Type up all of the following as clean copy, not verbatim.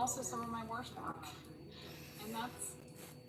also some of my worst work. And that's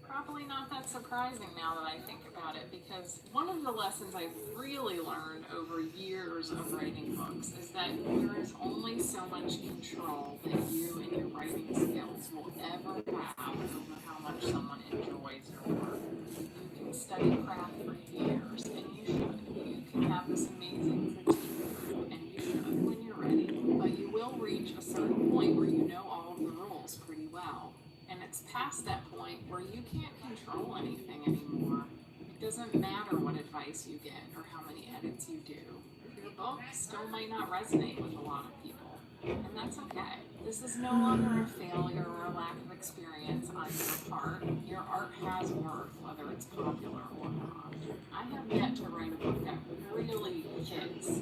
probably not that surprising now that I think about it, because one of the lessons I've really learned over years of writing books is that there is only so much control that you and your writing skills will ever have over how much someone enjoys your work. You can study craft for years, and you should. You can have this amazing critique, and you should when you're ready, but you will reach a certain point where you know all of the rules pretty well. And it's past that point where you can't control anything anymore. It doesn't matter what advice you get or how many edits you do. Your book still might not resonate with a lot of people. And that's okay. This is no longer a failure or a lack of experience on your part. Your art has worth, whether it's popular or not. I have yet to write a book that really hits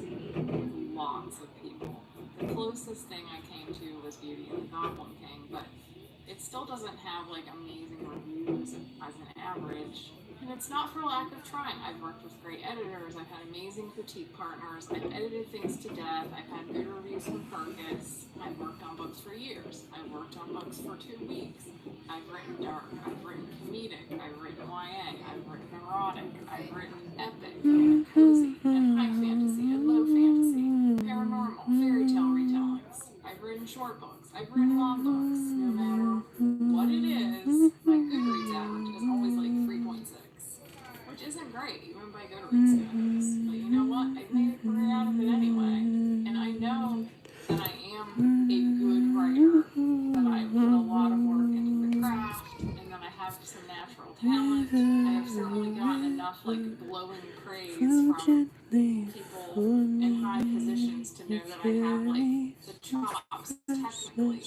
lots of people. The closest thing I came to was Beauty and the Goblin King, but it still doesn't have like amazing reviews as an average. And it's not for lack of trying. I've worked with great editors, I've had amazing critique partners, I've edited things to death, I've had good reviews from Kirkus, I've worked on books for years, I've worked on books for 2 weeks, I've written dark, I've written comedic, I've written YA, I've written erotic, I've written epic, and cozy, and high fantasy, and low fantasy, paranormal, fairy tale retellings. I've written short books, I've written long books. No matter what it is, my Goodreads average is always like 3.6, which isn't great, even by Goodreads standards. But you know what? I've made a career out of it anyway. And I know that I am a good writer, that I put a lot of work into the craft, and that I have some natural talent. I have certainly gotten enough like glowing praise from people in high positions to know that I have like the chops technically.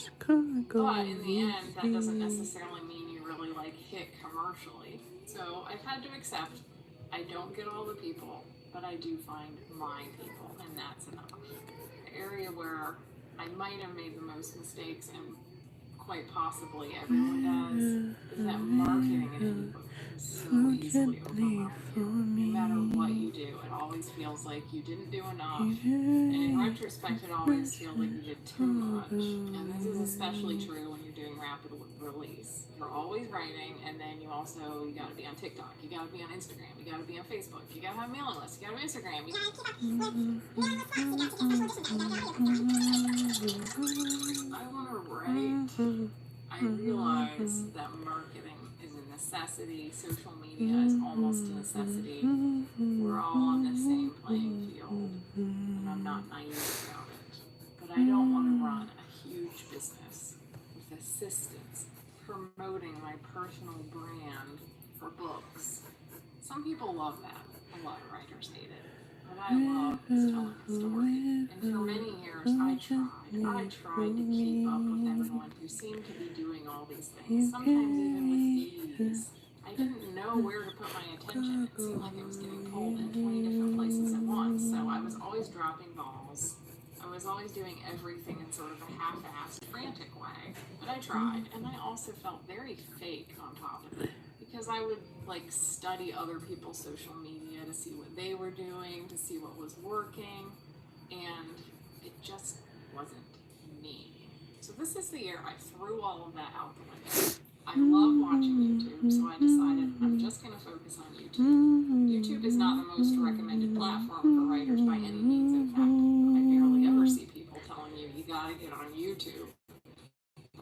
But in the end, that doesn't necessarily mean you really like hit commercially. So I've had to accept I don't get all the people, but I do find my people, and that's enough. The area where I might have made the most mistakes, and quite possibly everyone does, is that marketing an indie book can so easily overwhelm you. No matter what you do, it always feels like you didn't do enough, and in retrospect, it always feels like you did too much. And this is especially true when you're doing rapid release. You're always writing, and then you gotta be on TikTok, you gotta be on Instagram, you gotta be on Facebook, you gotta have a mailing list, you gotta be on Instagram, I want to write. I realize that marketing is a necessity, social media is almost a necessity. We're all on the same playing field, and I'm not naive about it. But I don't want to run a huge business with assistants promoting my personal brand for books. Some people love that. A lot of writers hate it. But I love telling a story. And for many years, I tried to keep up with everyone who seemed to be doing all these things, sometimes even with ease. I didn't know where to put my attention. It seemed like it was getting pulled in 20 different places at once, so I was always dropping balls. I was always doing everything in sort of a half-assed, frantic way. But I tried, and I also felt very fake on top of it. Because I would like study other people's social media to see what they were doing, to see what was working, and it just wasn't me. So this is the year I threw all of that out the window. I love watching YouTube, so I decided I'm just going to focus on YouTube. YouTube is not the most recommended platform for writers by any means. In fact, I barely ever see people telling you gotta get on YouTube.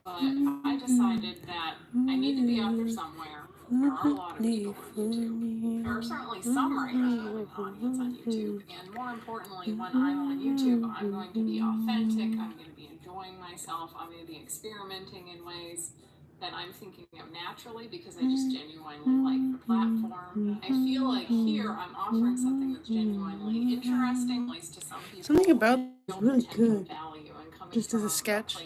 But I decided that I need to be out there somewhere. There are a lot of people on YouTube. There are certainly some writers building an audience on YouTube. And more importantly, when I'm on YouTube, I'm going to be authentic. I'm going to be enjoying myself. I'm going to be experimenting in ways that I'm thinking of naturally because I just genuinely like the platform. I feel like here I'm offering something that's genuinely interesting, at least to some people. Something about it's really good. Value and coming just as a sketch.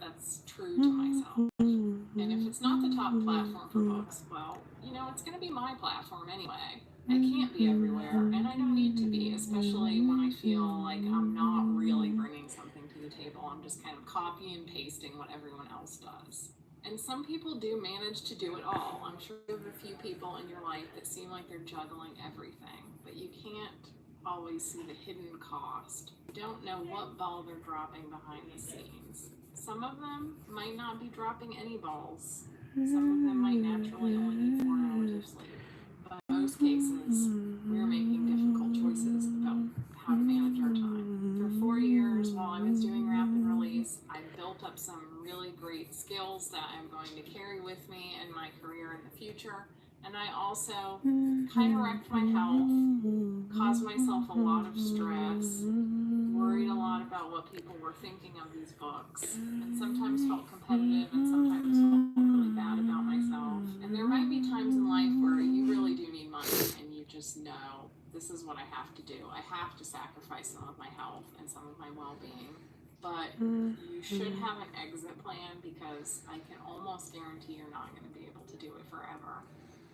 That's true to myself. And if it's not the top platform for books, well, it's going to be my platform anyway. I can't be everywhere, and I don't need to be, especially when I feel like I'm not really bringing something to the table. I'm just kind of copy and pasting what everyone else does. And some people do manage to do it all. I'm sure you have a few people in your life that seem like they're juggling everything, but you can't always see the hidden cost. You don't know what ball they're dropping behind the scenes. Some of them might not be dropping any balls. Some of them might naturally only need 4 hours of sleep. But in most cases, we're making difficult choices about how to manage our time. For 4 years, while I was doing rapid release, I built up some really great skills that I'm going to carry with me in my career in the future. And I also kind of wrecked my health, caused myself a lot of stress, worried a lot about what people were thinking of these books, and sometimes felt competitive and sometimes felt really bad about myself. And there might be times in life where you really do need money and you just know this is what I have to do. I have to sacrifice some of my health and some of my well-being. But you should have an exit plan because I can almost guarantee you're not going to be able to do it forever.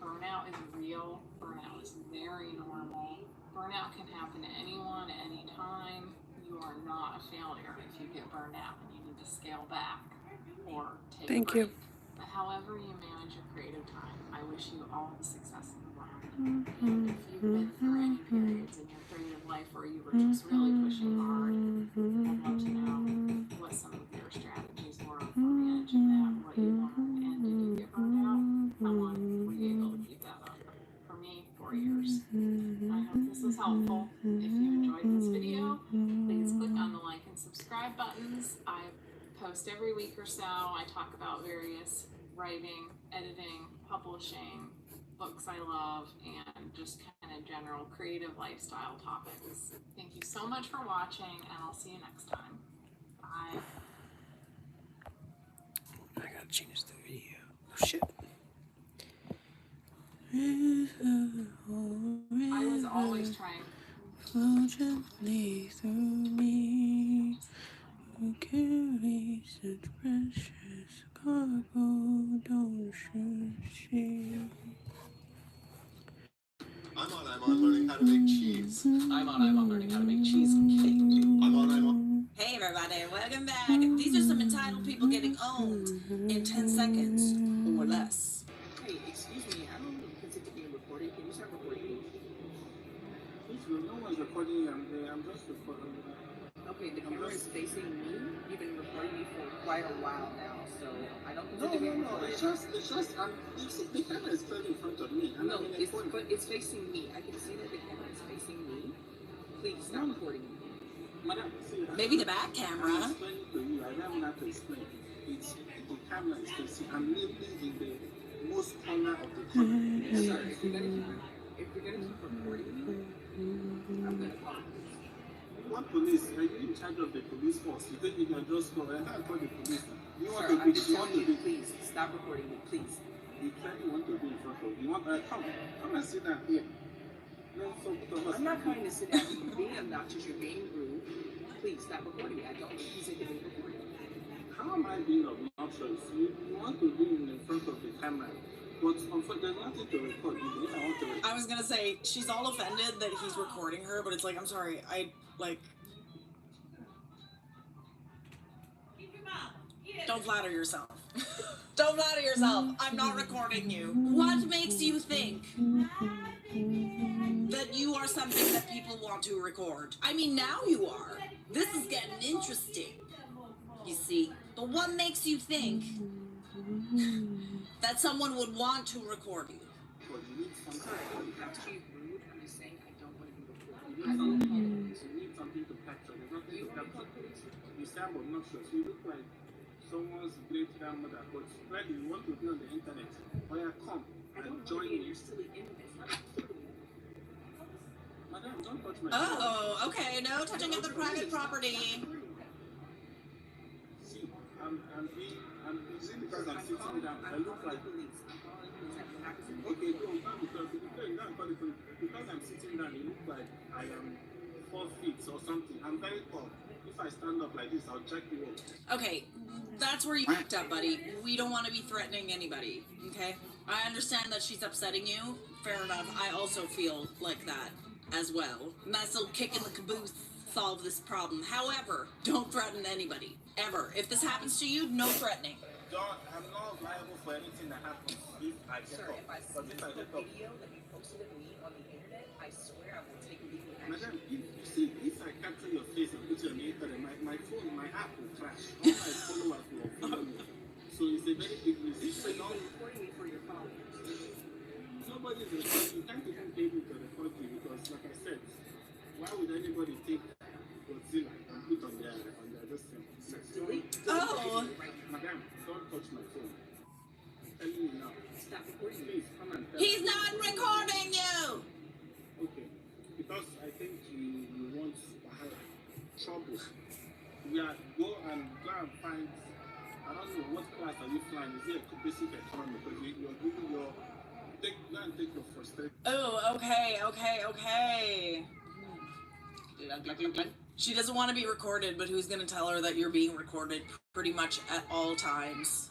Burnout is real. Burnout is very normal. Burnout can happen to anyone at any time. You are not a failure if you get burned out and you need to scale back or take a break. But however you manage your creative time, I wish you all the success in the world. And if you've been through any periods in your creative life where you were just really pushing hard, I'd love to know what some of your strategies were for managing that, what you learned, and did you get burned out? How long were you able to keep that up? For me, 4 years. I hope this was helpful. If you enjoyed this video, please click on the like and subscribe buttons. I post every week or so. I talk about various writing, editing, publishing, books I love, and just kind of general creative lifestyle topics. Thank you so much for watching, and I'll see you next time. Bye. I gotta change the video. Oh shit. I was always trying. Flow gently through me. You carry such precious cargo, don't you see? I'm on learning how to make cheese. I'm on learning how to make cheesecake. I'm on. Hey everybody, welcome back. These are some entitled people getting owned in 10 seconds or less. Hey, excuse me, I don't consent to being recorded. Can you start recording me? No one's recording you. I'm just recording you. Okay, the camera is facing me. You've been recording me for quite a while now, so I don't No, consent to being no. recorded. It's just, the camera is clearly in front of me. No, it's facing me. I can see that the camera is facing me. Please stop recording me. Madam, see, Maybe the back I'm camera. explaining to you. I don't have to explain. It's the camera is facing. I'm living in the most corner of the corner. Sir, if you're gonna keep recording me, I'm gonna call the police. What police? Are you in charge of the police force? You think you can just go? I can't call the police. You want Sir, to I'm be? just You want telling to you, be? please stop recording me, please. You clearly want to be in front of. You want? Come and sit down here. No, so both of us. I'm not coming to sit down. You're being obnoxious. You're being rude. Please stop recording me. I don't consent to being recorded. How am I being obnoxious? You want to be in front of the camera, but there's nothing to record. You don't want to record. I was gonna say, she's all offended that he's recording her, but it's like, I'm sorry, don't flatter yourself. Don't flatter yourself. I'm not recording you. What makes you think that you are something that people want to record? I mean, now you are. This is getting interesting. You see, but what makes you think that someone would want to record you? But you need something. Sorry, I don't have to be rude. I'm just saying I don't want to be recorded. You need something to capture. There's nothing to capture. You sound obnoxious. You look like someone's great grandmother, but clearly you want to be on the internet. Oh yeah, come and join me. You're silly internet. Madam, don't touch my Oh, okay. No touching of the private property. See, I'm busy because I'm sitting down. I look like. Okay, go down because because I'm sitting down, you look like I am 4 feet or something. I'm very tall. If I stand up like this, I'll check you up. Okay, that's where you fucked up, buddy. We don't want to be threatening anybody, okay? I understand that she's upsetting you. Fair enough. I also feel like that as well. Nice little kick in the caboose solve this problem. However, don't threaten anybody. Ever. If this happens to you, no threatening. I'm not liable for anything that happens if I get Sir, up. if I But see if I the get up, video that you posted of me on the internet, I swear I will take legal Madam, if I capture your face and put you on the internet, my phone, my app will crash. All my followers will follow me. So it's a very big risk. It's a long. Recording me for your followers. Nobody's recording. You can't even pay me to record you because, like I said, why would anybody take Godzilla and put on their this thing? Oh. Madam, don't touch my phone. I'm telling you now. Stop recording me. Please come and tell He's me. not recording you! Okay. Because I think you want trouble. Go and find. I don't know what class are you flying. Is it a basic economy? Because you're giving your go and take your first step. Oh, okay. She doesn't want to be recorded, but who's going to tell her that you're being recorded pretty much at all times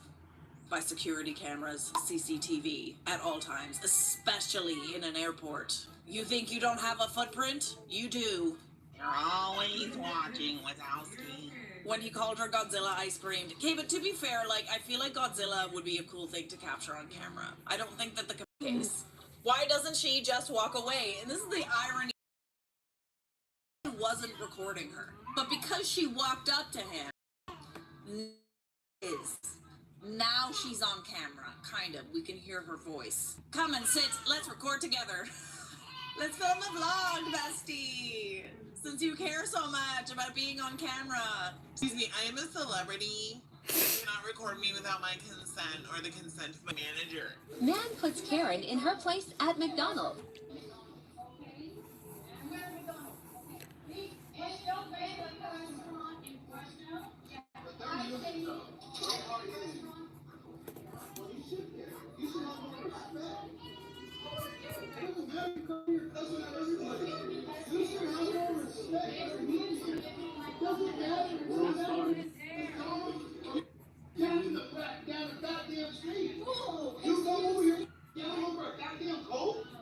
by security cameras, CCTV, at all times, especially in an airport. You think you don't have a footprint? You do. You're always watching, Wazowski. When he called her Godzilla, I screamed. Okay, but to be fair, like, I feel like Godzilla would be a cool thing to capture on camera. I don't think that the case. Why doesn't she just walk away? And this is the irony. He wasn't recording her. But because she walked up to him, now she's on camera. Kind of. We can hear her voice. Come and sit. Let's record together. Let's film a vlog, bestie. Since you care so much about being on camera. Excuse me, I am a celebrity. You cannot record me without my consent or the consent of my manager. Man puts Karen in her place at McDonald's.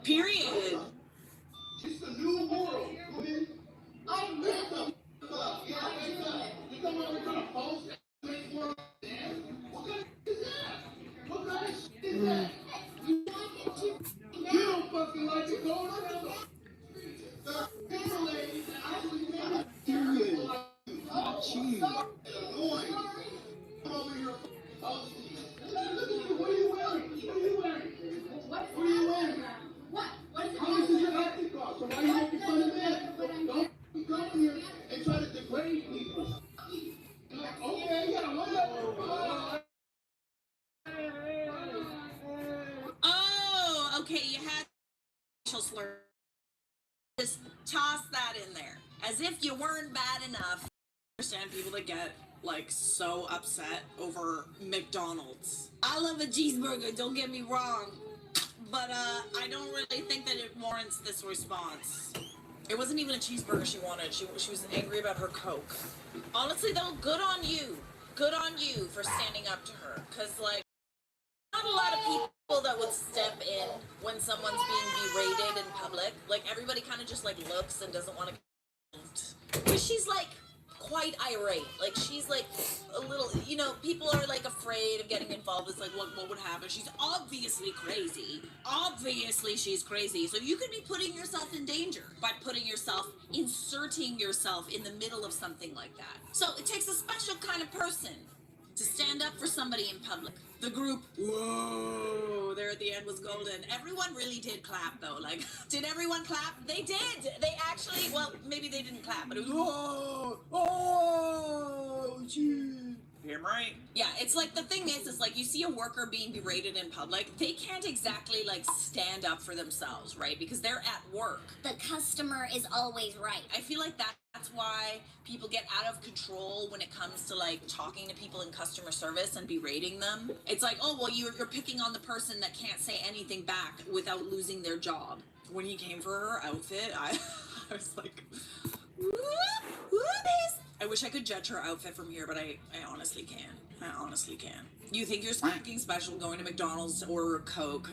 Period. It's the new world. I live the you come over to a post. What kind of is that? What kind of is that? You don't fucking like it. Go around the people lady actually made it. Period. Cheese. Annoying. Come over here. Look at you. What are you wearing? What are you wearing? What are you wearing? How much does your outfit cost? So why are you making fun of that? Don't come here and try to degrade people. Okay, yeah, whatever. Oh, okay, you had racial slur. Just toss that in there. As if you weren't bad enough. I understand people that get, like, so upset over McDonald's. I love a cheeseburger, don't get me wrong. But I don't really think that it warrants this response. It wasn't even a cheeseburger she wanted. She was angry about her Coke. Honestly, though, good on you. Good on you for standing up to her. Because, like, not a lot of people that would step in when someone's being berated in public. Like, everybody kind of just, like, looks and doesn't want to get involved. But she's, like, quite irate. Like, she's, like, a little, you know, people are, like, afraid of getting involved. It's like, what would happen? She's obviously crazy. Obviously she's crazy. So you could be putting yourself in danger by inserting yourself in the middle of something like that. So it takes a special kind of person to stand up for somebody in public. The group, whoa, there at the end was golden. Everyone really did clap, though. Like, did everyone clap? They did. They actually, well, maybe they didn't clap, but it was, oh, gee. Damn right. Yeah, it's like, the thing is, it's like, you see a worker being berated in public, they can't exactly, like, stand up for themselves, right? Because they're at work. The customer is always right. I feel like that's why people get out of control when it comes to, like, talking to people in customer service and berating them. It's like, oh, well, you're picking on the person that can't say anything back without losing their job. When he came for her outfit, I was like, whoop. I wish I could judge her outfit from here, but I honestly can. I honestly can. You think you're fucking special going to McDonald's to order a Coke?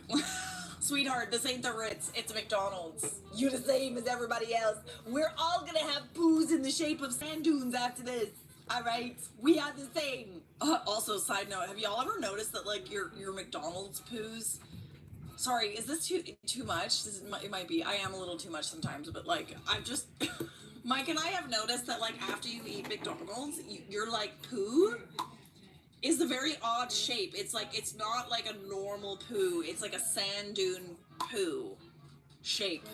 Sweetheart, this ain't the Ritz, it's McDonald's. You're the same as everybody else. We're all gonna have booze in the shape of sand dunes after this. Alright? We are the same. Also, side note, have y'all ever noticed that, like, your McDonald's poos Sorry, is this too much? It might be. I am a little too much sometimes, but like, I've just... Mike and I have noticed that, like, after you eat McDonald's, your, like, poo is a very odd shape. It's like, it's not like a normal poo. It's like a sand dune poo shape,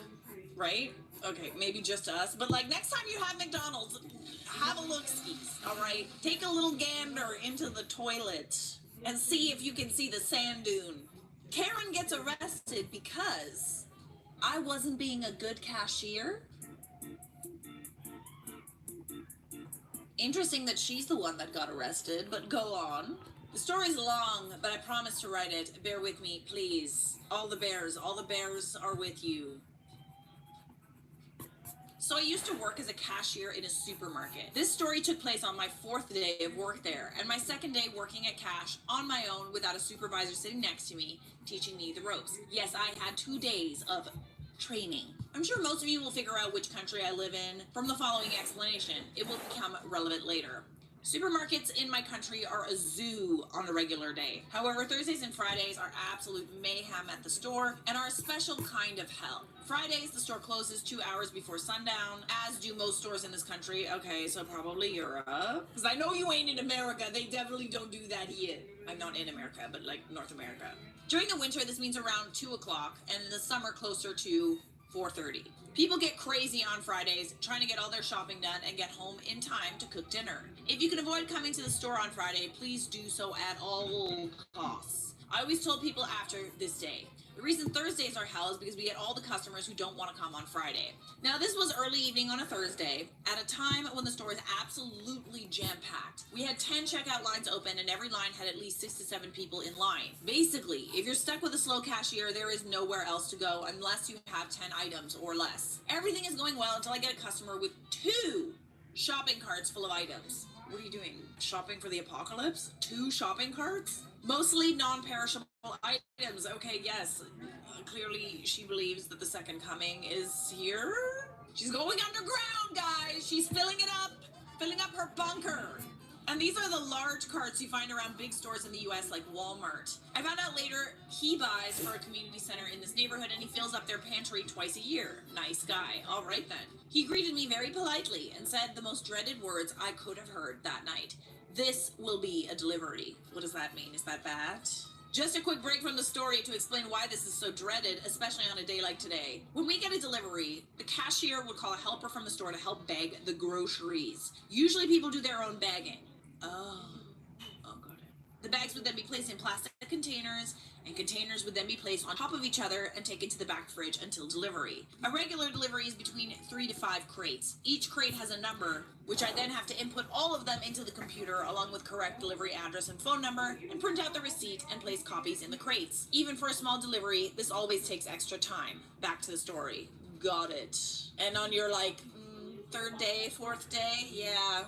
right? Okay, maybe just us. But, like, next time you have McDonald's, have a look-skis, all right? Take a little gander into the toilet and see if you can see the sand dune. Karen gets arrested because I wasn't being a good cashier. Interesting that she's the one that got arrested, but go on. The story's long, but I promise to write it. Bear with me, please. All the bears are with you. So I used to work as a cashier in a supermarket. This story took place on my 4th day of work there, and my 2nd day working at cash on my own without a supervisor sitting next to me, teaching me the ropes. Yes, I had 2 days of training. I'm sure most of you will figure out which country I live in from the following explanation. It will become relevant later. Supermarkets in my country are a zoo on a regular day. However, Thursdays and Fridays are absolute mayhem at the store and are a special kind of hell. Fridays, the store closes 2 hours before sundown, as do most stores in this country. Okay, so probably Europe. Because I know you ain't in America. They definitely don't do that here. I'm not in America, but like North America. During the winter, this means around 2 o'clock, and in the summer, closer to 4:30. People get crazy on Fridays, trying to get all their shopping done and get home in time to cook dinner. If you can avoid coming to the store on Friday, please do so at all costs. I always told people after this day, the reason Thursdays are hell is because we get all the customers who don't want to come on Friday. Now, this was early evening on a Thursday, at a time when the store is absolutely jam-packed. We had 10 checkout lines open, and every line had at least 6 to 7 people in line. Basically, if you're stuck with a slow cashier, there is nowhere else to go unless you have 10 items or less. Everything is going well until I get a customer with 2 shopping carts full of items. What are you doing? Shopping for the apocalypse? 2 shopping carts? Mostly non-perishable items. Okay, yes. Clearly, she believes that the second coming is here. She's going underground, guys. She's filling up her bunker. And these are the large carts you find around big stores in the US like Walmart. I found out later he buys for a community center in this neighborhood and he fills up their pantry twice a year. Nice guy. All right then. He greeted me very politely and said the most dreaded words I could have heard that night. This will be a delivery. What does that mean? Is that bad? Just a quick break from the story to explain why this is so dreaded, especially on a day like today. When we get a delivery, the cashier would call a helper from the store to help bag the groceries. Usually people do their own bagging. Oh, got it. The bags would then be placed in plastic containers, and containers would then be placed on top of each other and taken to the back fridge until delivery. A regular delivery is between 3 to 5 crates. Each crate has a number, which I then have to input all of them into the computer along with correct delivery address and phone number, and print out the receipt and place copies in the crates. Even for a small delivery, this always takes extra time. Back to the story. Got it. And on your, like, 3rd day, 4th day, yeah.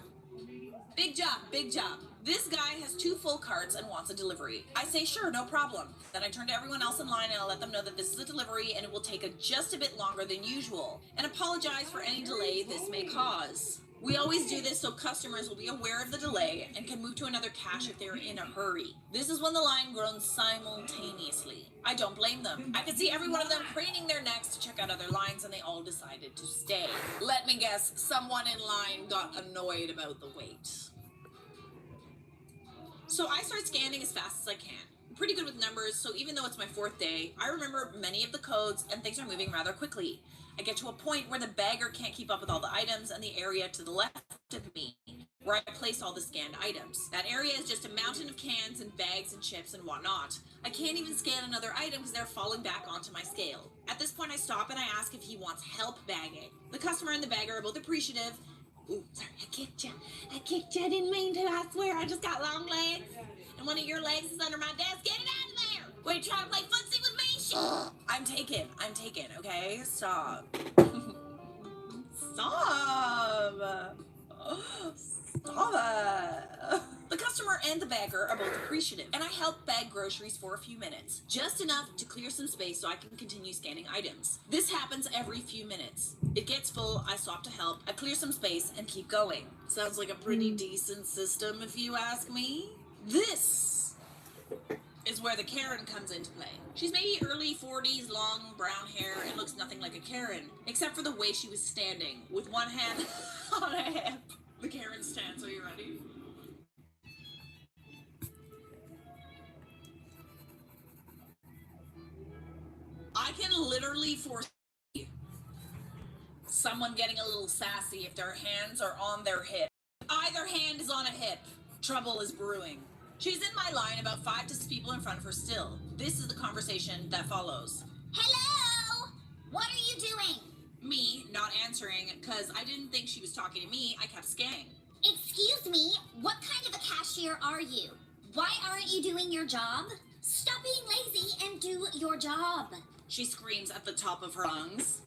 Big job, big job. This guy has 2 full carts and wants a delivery. I say, sure, no problem. Then I turn to everyone else in line and I'll let them know that this is a delivery and it will take just a bit longer than usual, and apologize for any delay this may cause. We always do this so customers will be aware of the delay and can move to another cash if they're in a hurry. This is when the line groans simultaneously. I don't blame them. I could see every one of them craning their necks to check out other lines, and they all decided to stay. Let me guess, someone in line got annoyed about the wait. So I start scanning as fast as I can. I'm pretty good with numbers, so even though it's my 4th day, I remember many of the codes and things are moving rather quickly. I get to a point where the bagger can't keep up with all the items and the area to the left of me, where I place all the scanned items. That area is just a mountain of cans and bags and chips and whatnot. I can't even scan another item because they're falling back onto my scale. At this point I stop and I ask if he wants help bagging. The customer and the bagger are both appreciative. Ooh, sorry, I kicked you. I didn't mean to, I swear. I just got long legs. And one of your legs is under my desk. Get it out of there! Wait, try to play footsie with me? I'm taken, okay? Stop. Stop! Stop! The customer and the bagger are both appreciative, and I help bag groceries for a few minutes, just enough to clear some space so I can continue scanning items. This happens every few minutes. It gets full, I stop to help, I clear some space, and keep going. Sounds like a pretty decent system if you ask me. This is where the Karen comes into play. She's maybe early 40s, long brown hair, and looks nothing like a Karen, except for the way she was standing, with one hand on a hip. The Karen stance, are you ready? I can literally foresee someone getting a little sassy if their hands are on their hip. Either hand is on a hip. Trouble is brewing. She's in my line, about 5 to 6 people in front of her still. This is the conversation that follows. Hello? What are you doing? Me not answering because I didn't think she was talking to me. I kept scanning. Excuse me, what kind of a cashier are you? Why aren't you doing your job? Stop being lazy and do your job. She screams at the top of her lungs.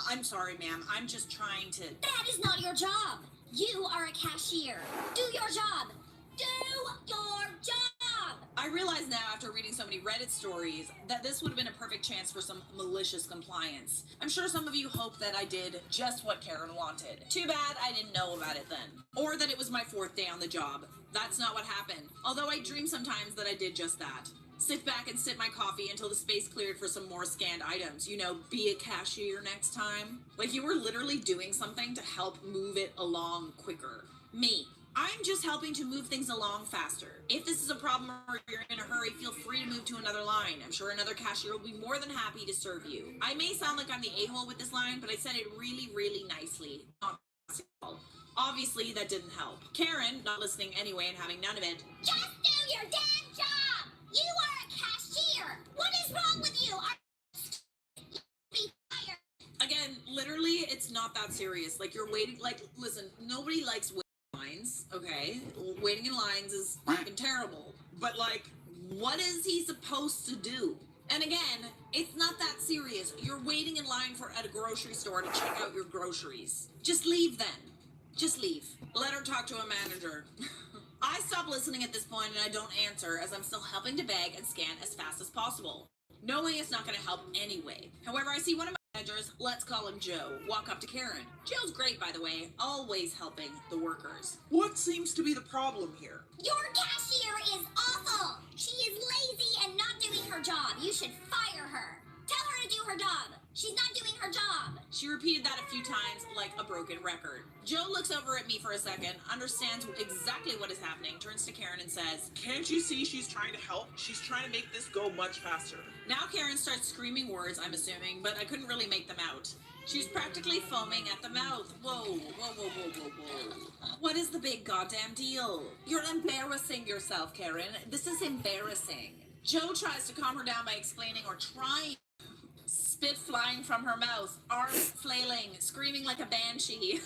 I'm sorry, ma'am. I'm just trying to... That is not your job. You are a cashier. Do your job. Do your job. I realize now, after reading so many Reddit stories, that this would have been a perfect chance for some malicious compliance. I'm sure some of you hope that I did just what Karen wanted. Too bad I didn't know about it then. Or that it was my 4th day on the job. That's not what happened. Although I dream sometimes that I did just that. Sit back and sip my coffee until the space cleared for some more scanned items. You know, be a cashier next time. Like you were literally doing something to help move it along quicker. Me. I'm just helping to move things along faster. If this is a problem or you're in a hurry, feel free to move to another line. I'm sure another cashier will be more than happy to serve you. I may sound like I'm the a-hole with this line, but I said it really, really nicely. Not obviously, that didn't help. Karen, not listening anyway and having none of it. Just do your damn job. You are a cashier. What is wrong with you? Be fired. Again, literally, it's not that serious. Like, you're waiting, like, listen, nobody likes waiting lines, okay? Waiting in lines is fucking terrible. But, like, what is he supposed to do? And again, it's not that serious. You're waiting in line at a grocery store to check out your groceries. Just leave then. Just leave. Let her talk to a manager. I stop listening at this point and I don't answer as I'm still helping to bag and scan as fast as possible, knowing it's not going to help anyway. However, I see one of my managers, let's call him Joe, walk up to Karen. Joe's great, by the way, always helping the workers. What seems to be the problem here? Your cashier is awful. She is lazy and not doing her job. You should fire her. Tell her to do her job. She's not doing her job. She repeated that a few times like a broken record. Joe looks over at me for a second, understands exactly what is happening, turns to Karen and says, Can't you see she's trying to help? She's trying to make this go much faster. Now Karen starts screaming words, I'm assuming, but I couldn't really make them out. She's practically foaming at the mouth. Whoa, whoa, whoa, whoa, whoa, whoa. What is the big goddamn deal? You're embarrassing yourself, Karen. This is embarrassing. Joe tries to calm her down by explaining or trying. Spit flying from her mouth, arms flailing, screaming like a banshee.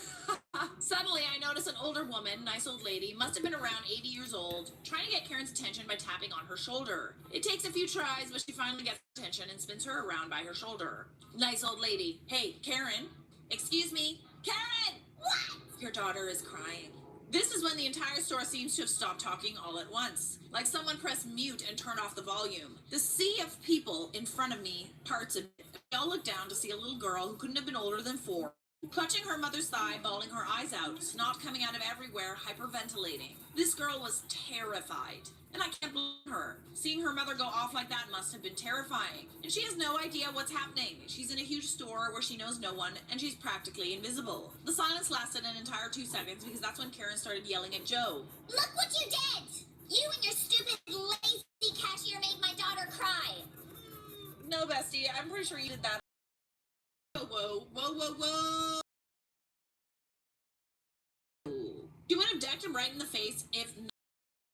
Suddenly, I notice an older woman, nice old lady, must have been around 80 years old, trying to get Karen's attention by tapping on her shoulder. It takes a few tries, but she finally gets attention and spins her around by her shoulder. Nice old lady. Hey, Karen. Excuse me. Karen! What? Your daughter is crying. This is when the entire store seems to have stopped talking all at once. Like someone pressed mute and turned off the volume. The sea of people in front of me parts a bit. We all looked down to see a little girl who couldn't have been older than 4, clutching her mother's thigh, bawling her eyes out, snot coming out of everywhere, hyperventilating. This girl was terrified, and I can't blame her. Seeing her mother go off like that must have been terrifying, and she has no idea what's happening. She's in a huge store where she knows no one, and she's practically invisible. The silence lasted an entire 2 seconds because that's when Karen started yelling at Joe. Look what you did! You and your stupid, lazy cashier made my daughter cry. No, bestie, I'm pretty sure you did that. Whoa, whoa, whoa, whoa. She would have decked him right in the face if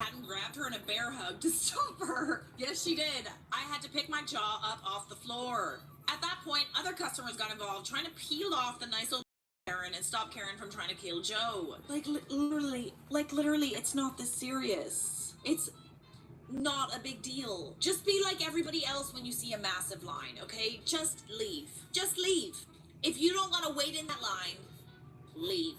hadn't grabbed her in a bear hug to stop her. Yes, she did. I had to pick my jaw up off the floor. At that point, other customers got involved, trying to peel off the nice old Karen and stop Karen from trying to kill Joe. Like literally, it's not this serious. It's not a big deal. Just be like everybody else when you see a massive line, okay? Just leave. Just leave. If you don't want to wait in that line, leave.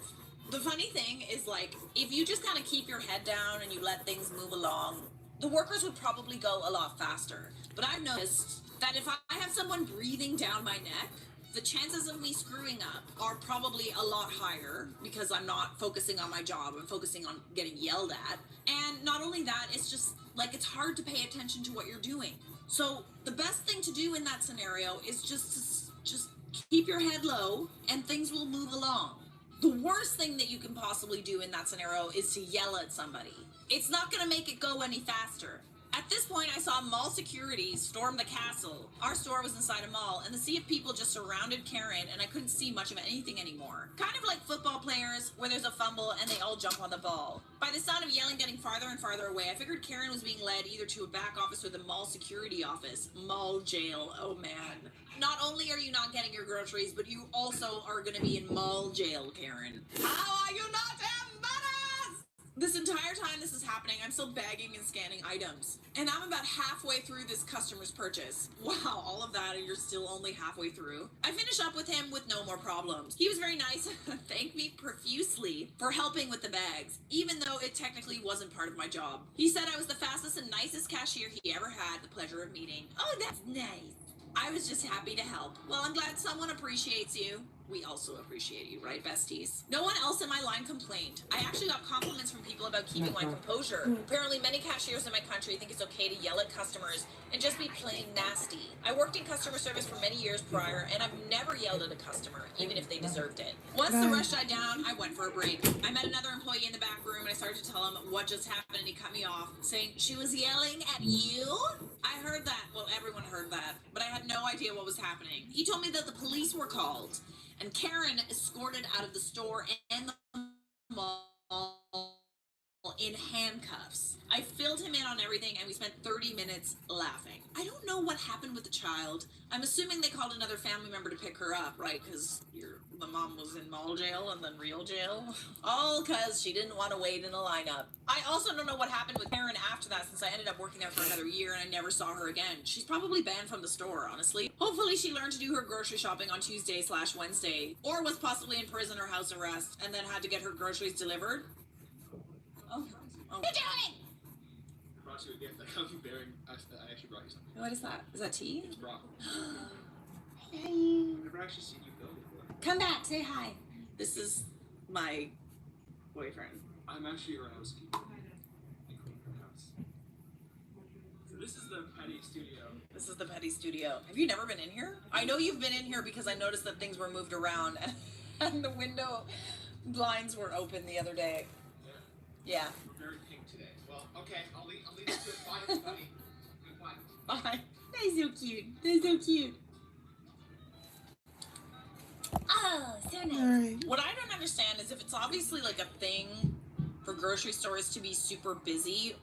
The funny thing is, like, if you just kind of keep your head down and you let things move along, the workers would probably go a lot faster. But I've noticed that if I have someone breathing down my neck, the chances of me screwing up are probably a lot higher because I'm not focusing on my job. I'm focusing on getting yelled at. And not only that, it's just like it's hard to pay attention to what you're doing. So the best thing to do in that scenario is just keep your head low and things will move along. The worst thing that you can possibly do in that scenario is to yell at somebody. It's not going to make it go any faster. At this point, I saw mall security storm the castle. Our store was inside a mall, and the sea of people just surrounded Karen, and I couldn't see much of anything anymore. Kind of like football players, where there's a fumble and they all jump on the ball. By the sound of yelling getting farther and farther away, I figured Karen was being led either to a back office or the mall security office. Mall jail, oh man. Not only are you not getting your groceries, but you also are going to be in mall jail, Karen. How are you not embarrassed? This entire time this is happening, I'm still bagging and scanning items. And I'm about halfway through this customer's purchase. Wow, all of that and you're still only halfway through. I finish up with him with no more problems. He was very nice and thanked me profusely for helping with the bags, even though it technically wasn't part of my job. He said I was the fastest and nicest cashier he ever had the pleasure of meeting. Oh, that's nice. I was just happy to help. Well, I'm glad someone appreciates you. We also appreciate you, right, besties? No one else in my line complained. I actually got compliments from people about keeping my composure. Apparently, many cashiers in my country think it's okay to yell at customers and just be plain nasty. I worked in customer service for many years prior, and I've never yelled at a customer, even if they deserved it. Once the rush died down, I went for a break. I met another employee in the back room, and I started to tell him what just happened, and he cut me off, saying, "She was yelling at you?" I heard that. Well, everyone heard that, but I had no idea what was happening. He told me that the police were called, and Karen escorted out of the store and the mall in handcuffs. I filled him in on everything, and we spent 30 minutes laughing. I don't know what happened with the child. I'm assuming they called another family member to pick her up, right? Because the mom was in mall jail and then real jail. All because she didn't want to wait in a lineup. I also don't know what happened with Karen after that, since I ended up working there for another year and I never saw her again. She's probably banned from the store, honestly. Hopefully she learned to do her grocery shopping on Tuesday/Wednesday, or was possibly in prison or house arrest and then had to get her groceries delivered. Oh. What are you doing? I brought you a gift. I actually brought you something. What is that? Is that tea? It's broccoli. Hi. I've never actually seen you build before. Come back, say hi. This is my boyfriend. I'm actually your housekeeper. I clean your house. So this is the petty studio. This is the petty studio. Have you never been in here? I know you've been in here because I noticed that things were moved around and the window blinds were open the other day. Yeah. We're very pink today. Well, okay, I'll leave it to it. Bye, everybody. Goodbye. Bye. They're so cute. They're so cute. Oh, so nice. Alright. What I don't understand is if it's obviously like a thing for grocery stores to be super busy,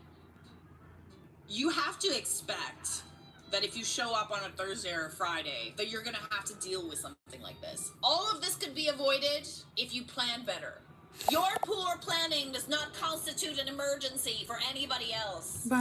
you have to expect that if you show up on a Thursday or a Friday, that you're gonna have to deal with something like this. All of this could be avoided if you plan better. Your poor planning does not constitute an emergency for anybody else. Bye.